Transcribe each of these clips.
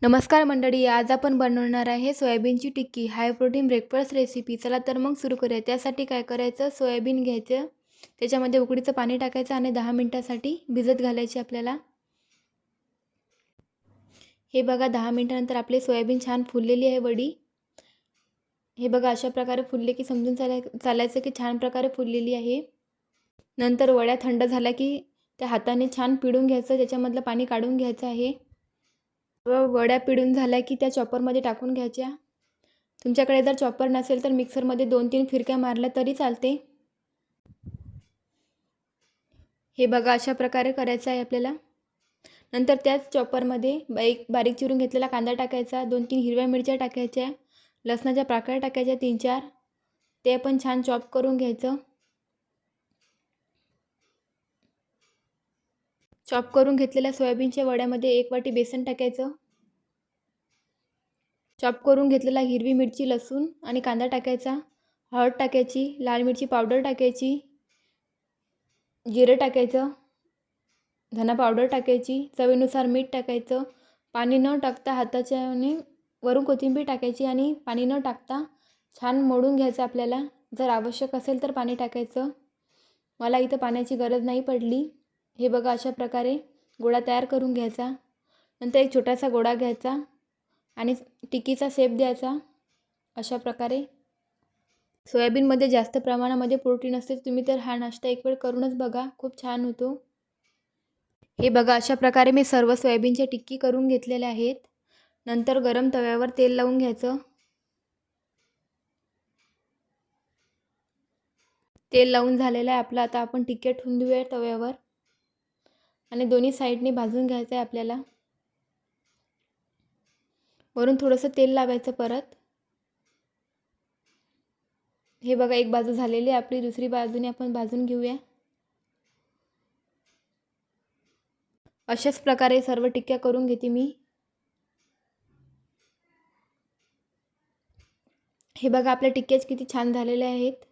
नमस्कार मंडळी, आज आपण बनवणार आहे सोयाबीनची tikki high protein breakfast recipe. चला तर मग सुरू करूया। त्यासाठी काय करायचं, सोयाबीन घ्यायचं, त्याच्यामध्ये उकडीचं पाणी टाकायचं आणि 10 मिनिटांसाठी भिजत घालायचे आपल्याला। हे बघा 10 मिनिटांनंतर आपले सोयाबीन छान फुललेली आहे वडी। हे बघा अशा प्रकारे फुलले की समजून चालायचं की छान प्रकारे फुललेली आहे। नंतर वड्या थंड झाल्या की त्या हाताने छान पिळून घ्यायचं, त्याच्यामधलं पाणी काढून घ्यायचं आहे। वड्या पिळून झाल्या की त्या चॉपरमध्ये टाकून घ्यायच्या। तुमच्याकडे जर चॉपर नसेल तर मिक्सरमध्ये 2-3 फिरक्या मारल्या तरी चालते। हे बघा अशा प्रकारे करायचं आहे आपल्याला। नंतर त्याच चॉपरमध्ये बारीक चिरून घेतलेला कांदा टाकायचा, 2-3 हिरव्या मिरच्या टाकायच्या, लसणाच्या पाकळ्या टाकायच्या 3-4, ते पण छान चॉप करून घ्यायचं। चॉप करून घेतलेल्या सोयाबीनच्या वड्यामध्ये 1 वाटी बेसन टाकायचं। चॉप करून घेतलेला हिरवी मिरची, लसूण आणि कांदा टाकायचा, हळद टाकायची, लाल मिरची पावडर टाकायची, जिरे टाकायचं, धना पावडर टाकायची, चवीनुसार मीठ टाकायचं। पाणी न टाकता हाताच्याने वरून कोथिंबीर टाकायची आणि पाणी न टाकता छान मळून घ्यायचं आपल्याला। जर आवश्यक असेल तर पाणी टाकायचं, मला इथं पाण्याची गरज नाही पडली। हे बघा अशा प्रकारे गोळा तयार करून घ्यायचा। नंतर एक छोटासा गोळा घ्यायचा आणि टिक्कीचा शेप द्यायचा अशा प्रकारे। सोयाबीनमध्ये जास्त प्रमाणामध्ये प्रोटीन असते, तुम्ही तर हा नाश्ता एक वेळ करूनच बघा, खूप छान होतो। हे बघा अशा प्रकारे मी सर्व सोयाबीनच्या टिक्की करून घेतलेल्या आहेत। नंतर गरम तव्यावर तेल लावून घ्यायचं। तेल लावून झालेलं आहे आपलं। आता आपण टिक्क्या ठेवून देऊया तव्यावर आणि दोन्ही साईडनी भाजून घ्यायचं आहे आपल्याला। वरून थोडंसं तेल लावायचं परत। हे बघा एक बाजू झालेली आहे आपली, दुसरी बाजूने आपण भाजून घेऊया। अशाच प्रकारे सर्व टिक्क्या करून घेते मी। हे बघा आपल्या टिक्क्या किती छान झालेल्या आहेत।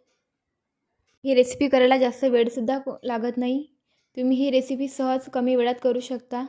ही रेसिपी करायला जास्त वेळ सुद्धा लागत नाही, तुम्ही ही रेसिपी सहज कमी वेळात करू शकता।